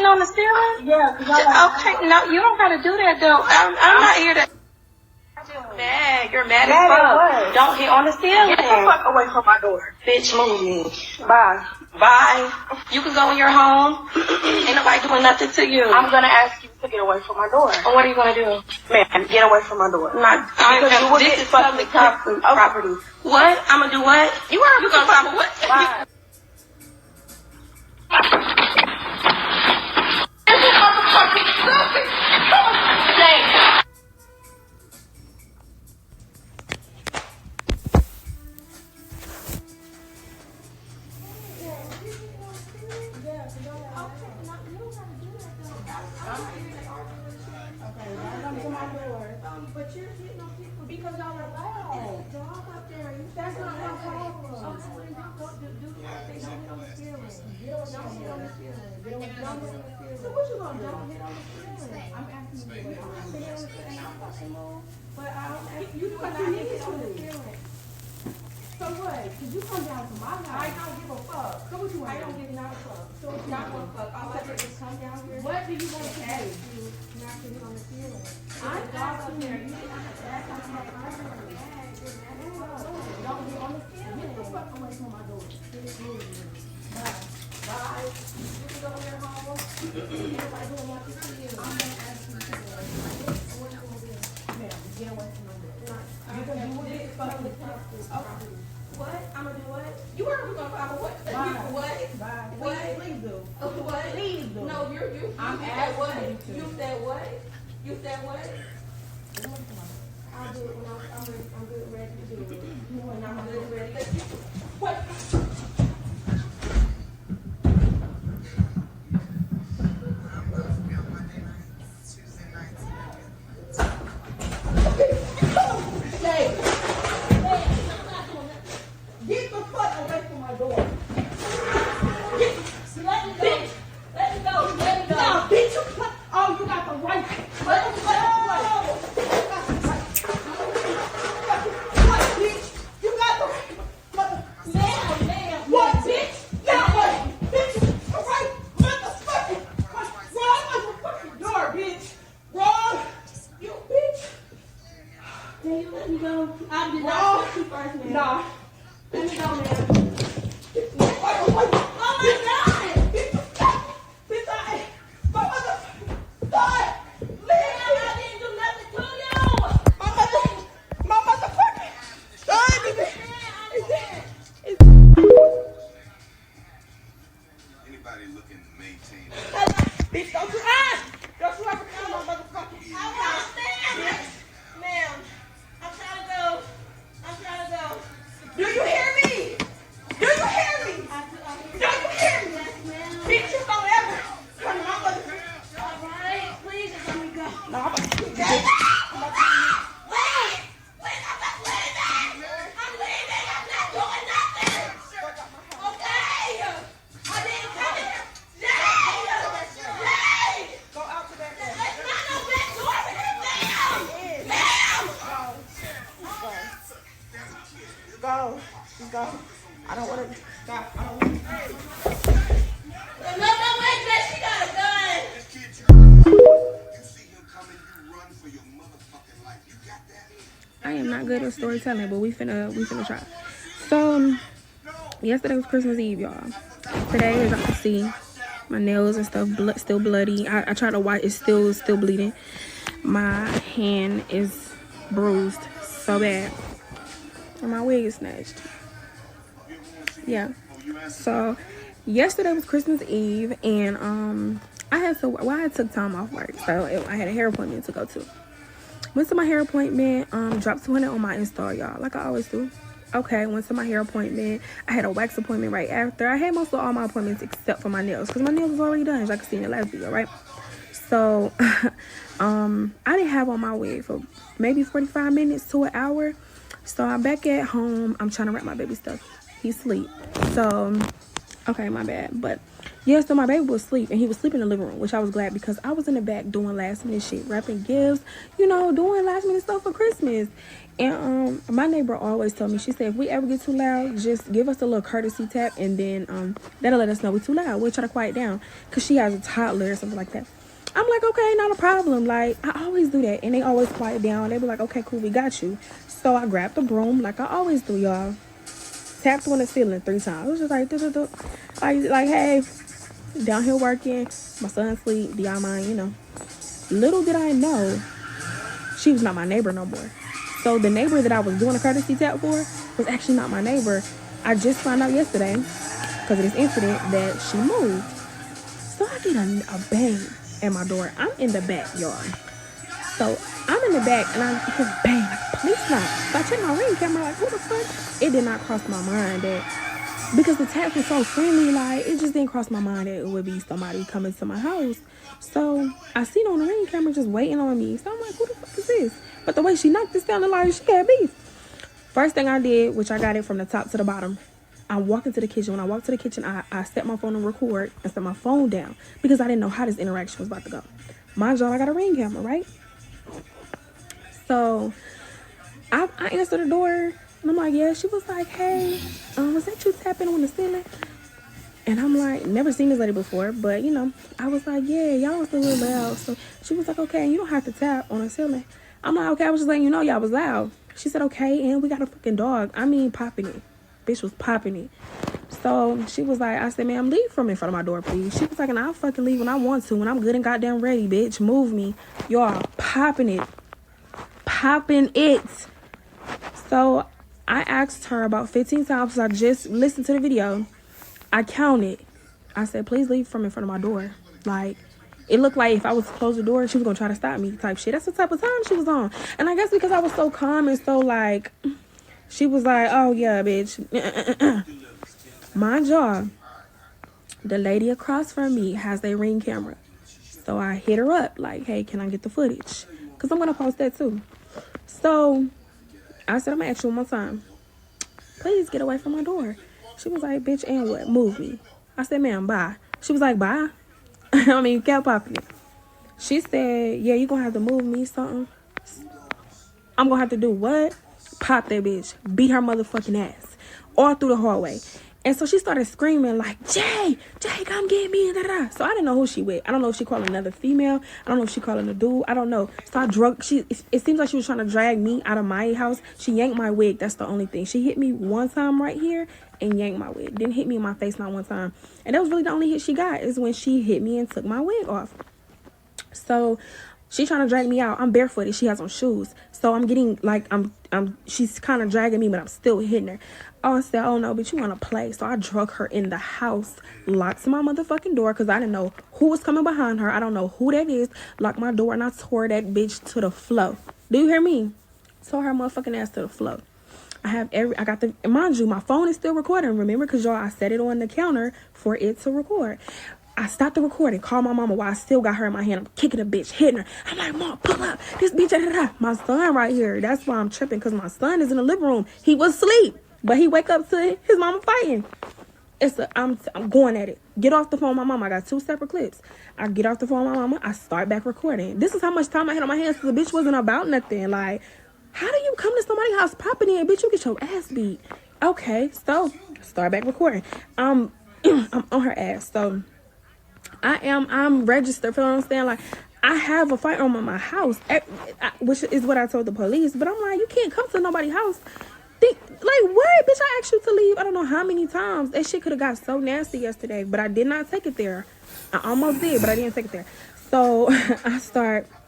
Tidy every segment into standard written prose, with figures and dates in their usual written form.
on the ceiling? Yeah. Okay, no, you don't gotta do that though. I'm not here to. Mad. You're mad as fuck. Don't hit on the ceiling. Get the fuck away from my door. Bitch, move. Bye. Bye. You can go in your home. Ain't nobody doing nothing to you. I'm gonna ask you to get away from my door. Well, what are you gonna do? Man, get away from my door. This is public property. What? I'm gonna do what? You gonna stop what? Bye. But you're hitting on people because y'all are loud. Dog up there. That's not my problem. Don't do things. Don't hit on the ceiling. Don't hit on the ceiling. Don't hit on the ceiling. So what you gonna do? Don't hit on the ceiling. I'm asking you to hit on the ceiling. I'm fucking move. But I don't ask you to not hit on the ceiling. So what? Cause you come down to my house. I don't give a fuck. So what you want? I don't give not a fuck. So what you not want? Fuck. All I did is come down here. What do you want to ask you not to hit on the ceiling? I'm asking you. You should have to ask my partner. Don't be on the ceiling. Get the fuck away from my door. Bye. Bye. You can go in your home. Everybody doing what you see you. I'm gonna ask you to do it. What you gonna do? Ma'am, get away from my door. You're gonna do it. Public property. What? I'm gonna do what? You heard me gonna follow what? What? Bye. What? Please do. What? Please do. No, you. I'm asking what? You said what? You said what? I'll do it when I'm good ready to do it. When I'm good ready. What? Get the fuck away from my door. Let it go. No, bitch, you got the right. Let it go. Nah. Let me go, man. Oh my God! Bitch, my motherfucking God! I didn't do nothing to you! My motherfucking God! Anybody looking to maintain Bitch, don't you ever come on my motherfucking Ma'am, I'm trying to go. Do you hear me? Do you hear me? Bitch, you don't ever come to my motherfucking. All right, please just let me go. No, I'm about to keep that. Wait, I'm not leaving. I'm leaving. I'm not doing nothing. Okay. I didn't come here. Go out to that door. That's not no back door. Ma'am. Go. I don't want to. Stop. I don't want to. No, wait, bitch. She got a gun. this kid? You see him coming, you run for your motherfucking life. You got that? I am not good at storytelling, but we finna try. So, yesterday was Christmas Eve, y'all. Today, as y'all can see, my nails and stuff still bloody. I tried to wipe, it's still bleeding. My hand is bruised so bad. And my wig is snatched. Yeah. So yesterday was Christmas Eve, and I took time off work, so I had a hair appointment to go to. Went to my hair appointment, dropped 200 on my install, y'all, like I always do. Okay, went to my hair appointment. I had a wax appointment right after. I had most of all my appointments except for my nails, because my nails was already done, as y'all can see in the last video, right? So I didn't have on my wig for maybe 45 minutes to an hour. So I'm back at home. I'm trying to wrap my baby stuff. He's asleep. So, okay, my bad. But yeah, so my baby was asleep, and he was sleeping in the living room, which I was glad, because I was in the back doing last minute shit, wrapping gifts, you know, doing last minute stuff for Christmas. And my neighbor always told me, she said, if we ever get too loud, just give us a little courtesy tap, and then that'll let us know we're too loud. We'll try to quiet down, because she has a toddler or something like that. I'm like, okay, not a problem. Like, I always do that, and they always quiet down. They be like, okay, cool, we got you. So I grabbed the broom like I always do, y'all. Tapped on the ceiling 3 times. It was just like, like, hey, down here working, my son sleep, do y'all mind, you know. Little did I know, she was not my neighbor no more. So the neighbor that I was doing a courtesy tap for was actually not my neighbor. I just found out yesterday, because of this incident, that she moved. So I get a bang at my door. I'm in the back, y'all. So I'm in the back, and I hear bang, like a police knock. So I check my ring camera, like, who the fuck? It did not cross my mind that, because the taps was so friendly, like, it just didn't cross my mind that it would be somebody coming to my house. So I seen on the ring camera just waiting on me. So I'm like, who the fuck is this? But the way she knocked it sounded like she had beef. First thing I did, which I got it from the top to the bottom, I walked into the kitchen. When I walked to the kitchen, I set my phone to record and set my phone down, because I didn't know how this interaction was about to go. Mind y'all, I got a ring camera, right? So I answered the door, and I'm like, yeah. She was like, hey, was that you tapping on the ceiling? And I'm like, never seen this lady before, but, you know, I was like, yeah, y'all was a little loud. So she was like, okay, you don't have to tap on the ceiling. I'm like, okay, I was just letting you know y'all was loud. She said, okay, and we got a fucking dog. I mean, popping it. Bitch was popping it. So she was like, I said, ma'am, leave from in front of my door, please. She was like, and I'll fucking leave when I want to, when I'm good and goddamn ready, bitch. Move me. Y'all, popping it. Popping it. So I asked her about 15 times. I just listened to the video. I counted. I said, please leave from in front of my door. Like, it looked like if I was to close the door, she was going to try to stop me type shit. That's the type of time she was on. And I guess because I was so calm and so, like, she was like, oh, yeah, bitch. Mind y'all, the lady across from me has a Ring camera. So I hit her up, like, hey, can I get the footage? Because I'm going to post that, too. So I said, I'm going to ask you one more time. Please get away from my door. She was like, bitch, and what? Move me. I said, ma'am, bye. She was like, bye? I mean, kept popping it. She said, yeah, you gonna have to move me something. I'm gonna have to do what? Pop that bitch. Beat her motherfucking ass. All through the hallway. And so she started screaming like, Jay, come get me. Da, da. So I didn't know who she with. I don't know if she calling another female. I don't know if she calling a dude. I don't know. So it seems like she was trying to drag me out of my house. She yanked my wig. That's the only thing. She hit me one time right here and yanked my wig. Didn't hit me in my face not one time. And that was really the only hit she got, is when she hit me and took my wig off. So she's trying to drag me out. I'm barefooted. She has on shoes. So I'm getting like, she's kind of dragging me, but I'm still hitting her. I said, oh no, but you want to play. So I drug her in the house, locked my motherfucking door, because I didn't know who was coming behind her. I don't know who that is. Locked my door, and I tore that bitch to the floor. Do you hear me? Tore her motherfucking ass to the floor. Mind you, my phone is still recording, remember? Because y'all, I set it on the counter for it to record. I stopped the recording, called my mama while I still got her in my hand. I'm kicking the bitch, hitting her. I'm like, Mom, pull up. This bitch, da, da, da. My son right here. That's why I'm tripping, because my son is in the living room. He was asleep, but he wake up to his mama fighting. I'm going at it. Get off the phone with my mama. I got 2 separate clips. I get off the phone with my mama. I start back recording. This is how much time I had on my hands, because the bitch wasn't about nothing. Like, how do you come to somebody's house popping in? Bitch, you get your ass beat. Okay, so start back recording. I'm on her ass. So I'm registered, feel what I'm saying? Like, I have a firearm in my house, which is what I told the police. But I'm like, you can't come to nobody's house. Like, what? Bitch, I asked you to leave I don't know how many times. That shit could have got so nasty yesterday, but I did not take it there. I almost did, but I didn't take it there. So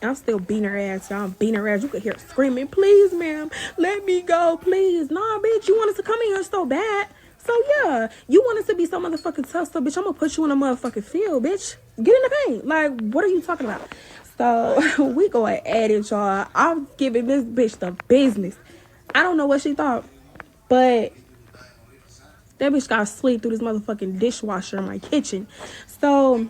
I'm still beating her ass, y'all. I'm beating her ass. You could hear her screaming, please, ma'am, let me go, please. Nah, bitch, you want us to come in here so bad. So, yeah, you want us to be so motherfucking tough. So, bitch, I'm going to put you in a motherfucking field, bitch. Get in the paint. Like, what are you talking about? So, we going at it, y'all. I'm giving this bitch the business. I don't know what she thought, but that bitch got to sleep through this motherfucking dishwasher in my kitchen. So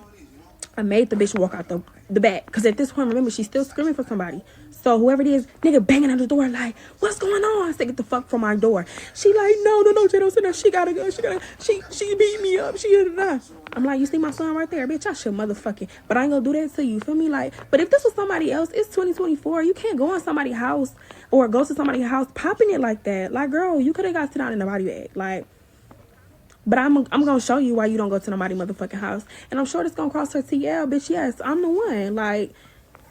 I made the bitch walk out the back, because at this point, remember, she's still screaming for somebody. So whoever it is, nigga banging on the door like, what's going on? I said, get the fuck from my door. She like, no, Jay, don't say that. She gotta go. She beat me up. I'm like, you see my son right there, bitch. I should motherfucking, but I ain't gonna do that to you. You feel me? Like, but if this was somebody else, it's 2024. You can't go in somebody's house or go to somebody's house popping it like that. Like, girl, you could have got sit down in the body bag. Like, but I'm gonna show you why you don't go to nobody's motherfucking house. And I'm sure it's gonna cross her TL, bitch. Yes, I'm the one. Like,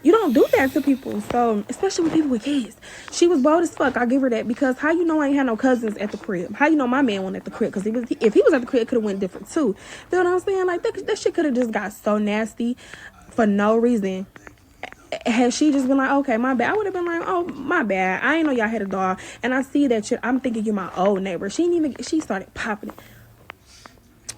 you don't do that to people. So, especially with people with kids. She was bold as fuck. I give her that. Because how you know I ain't had no cousins at the crib? How you know my man wasn't at the crib? Because if he was at the crib, it could have went different too. You know what I'm saying? Like, that shit could have just got so nasty for no reason. Had she just been like, okay, my bad, I would have been like, oh, my bad. I ain't know y'all had a dog. And I see that shit. I'm thinking you're my old neighbor. She started popping it.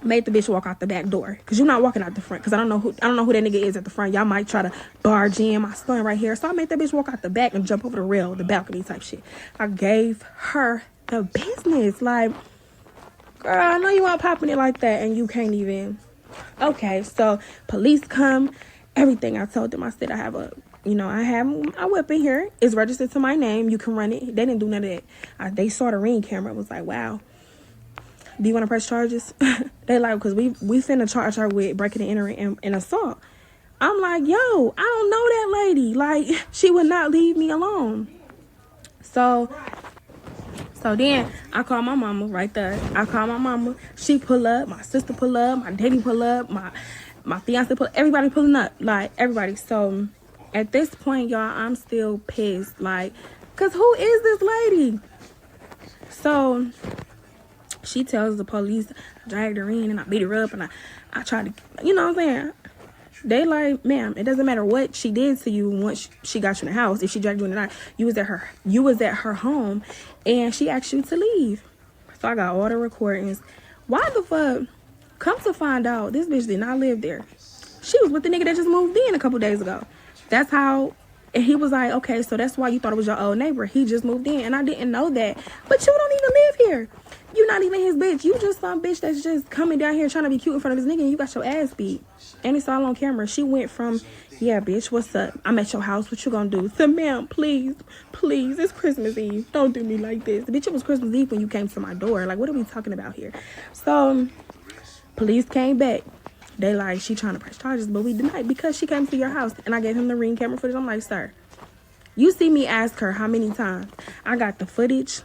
Made the bitch walk out the back door, because you're not walking out the front, because I don't know who that nigga is at the front. Y'all might try to barge in my son right here. So I made that bitch walk out the back and jump over the rail, the balcony type shit. I gave her the business. Like, girl, I know you weren't popping it like that, and you can't even. Okay, so police come, everything. I told them, I said I have a whip in here. It's registered to my name. You can run it. They didn't do none of that. They saw the Ring camera. It was like, wow. Do you want to press charges? They like, because we finna charge her with breaking and entering and assault. I'm like, yo, I don't know that lady. Like, she would not leave me alone. So then I call my mama right there. I call my mama. She pull up. My sister pull up. My daddy pull up. My fiance pull up. Everybody pulling up. Like, everybody. So at this point, y'all, I'm still pissed. Like, because who is this lady? So she tells the police, I dragged her in and I beat her up and I tried to, you know what I'm saying? They like, ma'am, it doesn't matter what she did to you once she got you in the house. If she dragged you in the night, you was at her home and she asked you to leave. So I got all the recordings. Why the fuck? Come to find out, this bitch did not live there. She was with the nigga that just moved in a couple days ago. That's how. And he was like, okay, so that's why you thought it was your old neighbor. He just moved in. And I didn't know that. But you don't even live here. You're not even his bitch. You just some bitch that's just coming down here trying to be cute in front of his nigga. And you got your ass beat. And it's all on camera. She went from, yeah, bitch, what's up? I'm at your house. What you gonna do? So, ma'am, please, it's Christmas Eve. Don't do me like this. Bitch, it was Christmas Eve when you came to my door. Like, what are we talking about here? So, police came back. They like, she trying to press charges, but we denied because she came to your house. And I gave him the Ring camera footage. I'm like, sir, you see me ask her how many times. I got the footage.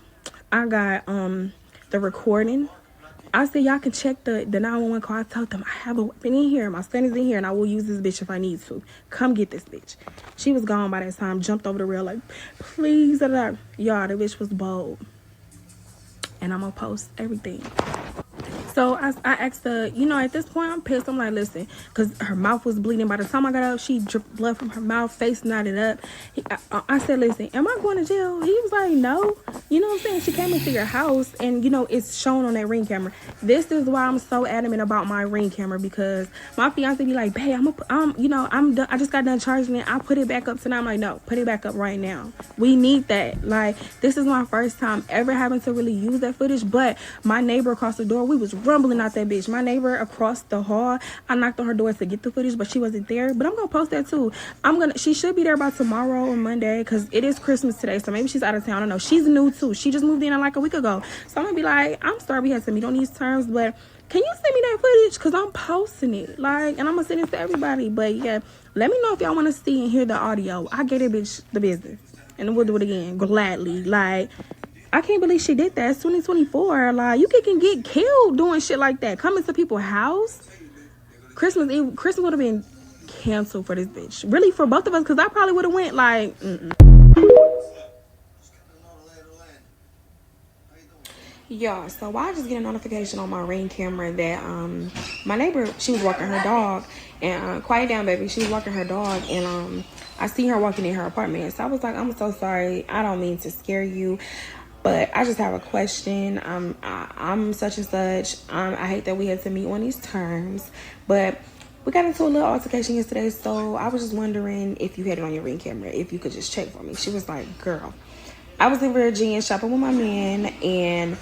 I got the recording. I said, y'all can check the 911 call. I told them, I have a weapon in here. My son is in here, and I will use this bitch if I need to. Come get this bitch. She was gone by that time. Jumped over the rail like, please. Y'all, the bitch was bold. And I'm going to post everything. So I asked her, at this point, I'm pissed. I'm like, listen, because her mouth was bleeding. By the time I got up, she dripped blood from her mouth, face knotted up. I said, listen, am I going to jail? He was like, no. You know what I'm saying? She came into your house, and, it's shown on that Ring camera. This is why I'm so adamant about my Ring camera, because my fiance be like, babe, I'm done. I just got done charging it. I'll put it back up tonight. I'm like, no, put it back up right now. We need that. Like, this is my first time ever having to really use that footage, but my neighbor across the door, we was rumbling out that bitch. My neighbor across the hall, I knocked on her door to get the footage, but she wasn't there. But I'm gonna post that too. She should be there by tomorrow or Monday, because it is Christmas today, so maybe she's out of town. I don't know. She's new too. She just moved in like a week ago, so I'm gonna be like, I'm sorry we had to meet on these terms, but can you send me that footage? Because I'm posting it, like, and I'm gonna send it to everybody. But yeah, let me know if y'all want to see and hear the audio. I get it, bitch, the business, and we'll do it again gladly. Like, I can't believe she did that. It's 2024. Like, you can get killed doing shit like that. Coming to people's house. Christmas would have been canceled for this bitch. Really, for both of us, because I probably would have went like, Y'all, so I just get a notification on my Ring camera that my neighbor, she was walking her dog, and quiet down, baby. She was walking her dog, and I see her walking in her apartment. So I was like, I'm so sorry. I don't mean to scare you, but I just have a question. I'm such and such. I hate that we had to meet on these terms, but we got into a little altercation yesterday. So I was just wondering if you had it on your Ring camera, if you could just check for me. She was like, girl, I was in Virginia shopping with my man, and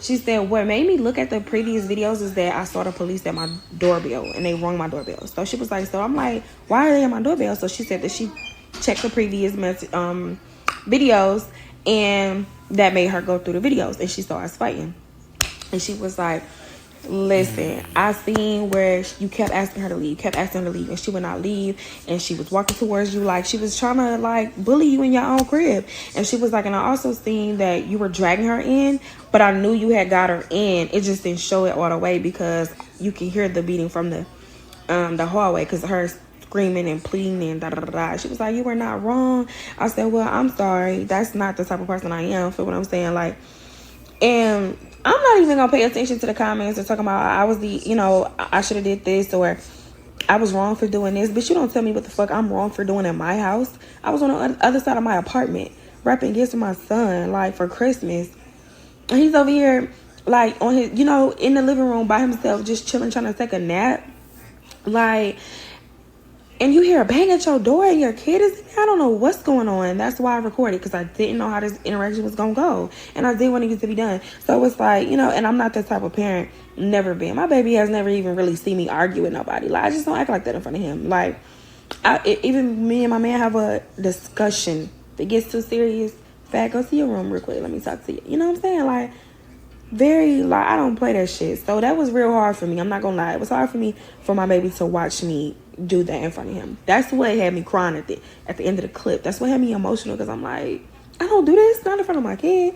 she said what made me look at the previous videos is that I saw the police at my doorbell, and they rung my doorbell. So she was like, so I'm like, why are they at my doorbell? So she said that she checked the previous videos, and that made her go through the videos, and she saw us fighting. And she was like, listen, I seen where you kept asking her to leave, and she would not leave, and she was walking towards you like she was trying to like bully you in your own crib. And she was like, and I also seen that you were dragging her in, but I knew you had got her in. It just didn't show it all the way because you can hear the beating from the hallway, because her screaming and pleading and da da da da. She was like, you were not wrong. I said, well, I'm sorry, that's not the type of person I am. Feel what I'm saying? Like, and I'm not even gonna pay attention to the comments and talking about I was I should have did this, or I was wrong for doing this. But you don't tell me what the fuck I'm wrong for doing in my house. I was on the other side of my apartment wrapping gifts for my son, like for Christmas, and he's over here like on his, in the living room by himself, just chilling, trying to take a nap, like. And you hear a bang at your door and your kid is in there. I don't know what's going on. That's why I recorded, because I didn't know how this interaction was going to go. And I did want it to be done. So it's like, and I'm not that type of parent. Never been. My baby has never even really seen me argue with nobody. Like, I just don't act like that in front of him. Like, even me and my man have a discussion. If it gets too serious, Fat, go to your room real quick. Let me talk to you. You know what I'm saying? Like, I don't play that shit. So that was real hard for me. I'm not going to lie. It was hard for me for my baby to watch me do that in front of him. That's what had me crying at the end of the clip. That's what had me emotional, because I'm like, I don't do this, not in front of my kid.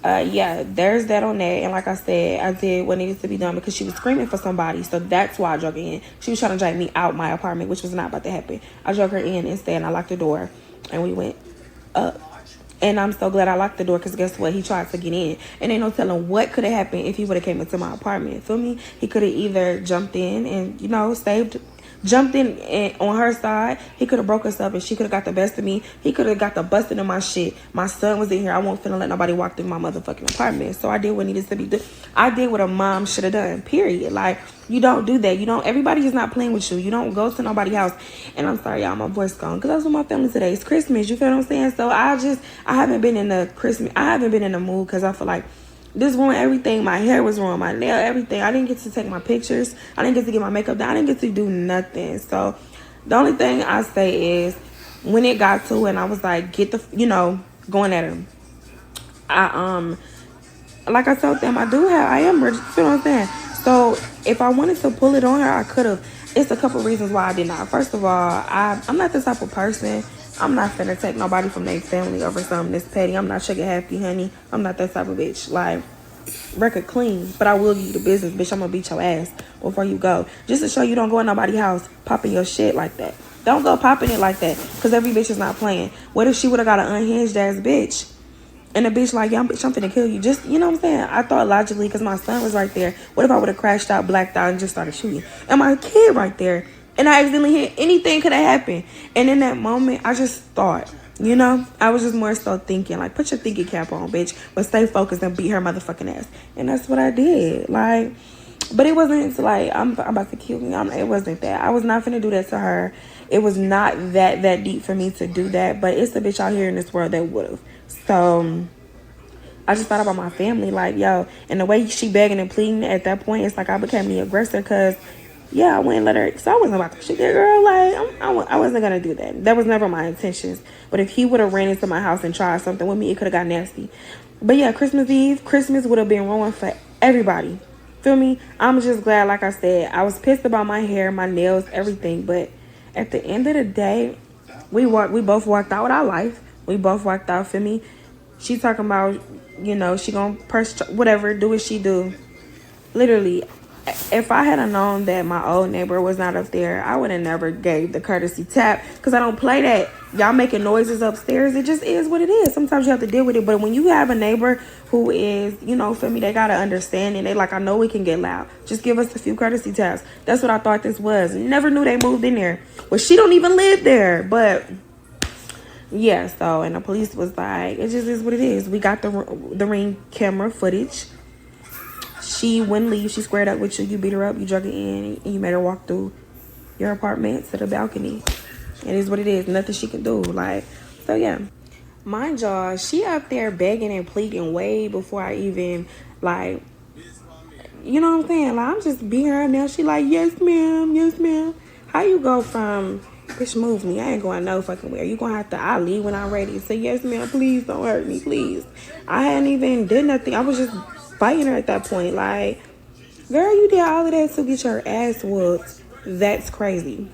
Yeah, there's that on that. And like I said, I did what needed to be done because she was screaming for somebody. So that's why I drug her in. She was trying to drag me out my apartment, which was not about to happen. I drug her in instead, and I locked the door, and we went up. And I'm so glad I locked the door, because guess what? He tried to get in. And ain't no telling what could have happened if he would have came into my apartment. Feel me? He could have either jumped in and, jumped in on her side. He could have broke us up, and she could have got the best of me. He could have got the busting of my shit. My son was in here. I won't finna let nobody walk through my motherfucking apartment. So I did what needed to be done. I did what a mom should have done, period. Like, you don't do that. Everybody is not playing with you. You don't go to nobody's house. And I'm sorry, y'all, my voice gone, because I was with my family today. It's Christmas, you feel what I'm saying? So I haven't been in the mood, because I feel like this ruined everything. My hair was ruined, my nail, everything. I didn't get to take my pictures. I didn't get to get my makeup done. I didn't get to do nothing. So the only thing I say is, when it got to it and I was like, going at him, like I told them, I am registered, you feel what I'm saying? So if I wanted to pull it on her, I could have. It's a couple reasons why I did not. First of all, I'm not the type of person. I'm not finna take nobody from their family over something this petty. I'm not sugar happy, honey. I'm not that type of bitch. Like, record clean, but I will give you the business, bitch. I'm gonna beat your ass before you go, just to show you don't go in nobody's house popping your shit like that. Don't go popping it like that, because every bitch is not playing. What if she would have got an unhinged ass bitch? And the bitch like, yeah, bitch, I'm finna kill you. Just, you know what I'm saying? I thought logically, because my son was right there. What if I would have crashed out, blacked out, and just started shooting? And my kid right there. And I accidentally hit. Anything could have happened. And in that moment, I just thought, I was just more so thinking, like, put your thinking cap on, bitch. But stay focused and beat her motherfucking ass. And that's what I did. Like, but it wasn't like, I'm about to kill me. It wasn't that. I was not finna do that to her. It was not that deep for me to do that. But it's a bitch out here in this world that would have. So I just thought about my family, like, yo, and the way she begging and pleading at that point, it's like I became the aggressor, because, yeah, I wouldn't let her, so I wasn't about to shoot that girl. Like, I wasn't going to do that. That was never my intentions. But if he would have ran into my house and tried something with me, it could have got nasty. But yeah, Christmas would have been ruined for everybody. Feel me? I'm just glad, like I said, I was pissed about my hair, my nails, everything. But at the end of the day, we both walked out with our life. We both walked out, feel me? She talking about, she gonna whatever, do what she do. Literally, if I had known that my old neighbor was not up there, I would have never gave the courtesy tap, because I don't play that. Y'all making noises upstairs. It just is what it is. Sometimes you have to deal with it. But when you have a neighbor who is, feel me, they gotta understand, and they like, I know we can get loud. Just give us a few courtesy taps. That's what I thought this was. Never knew they moved in there. Well, she don't even live there, but yeah, so, and the police was like, it just is what it is. We got the Ring camera footage. She wouldn't leave. She squared up with you. You beat her up. You drug her in. And you made her walk through your apartment to the balcony. It is what it is. Nothing she can do. Like, so yeah. Mind y'all, she up there begging and pleading way before I even, like, you know what I'm saying? Like, I'm just beating her up now. She like, yes, ma'am. Yes, ma'am. How you go from, bitch, move me, I ain't going no fucking where. You gonna have to, I'll leave when I'm ready. Say, yes, ma'am, please don't hurt me, please. I hadn't even did nothing. I was just fighting her at that point. Like, girl, you did all of that to get your ass whooped. That's crazy.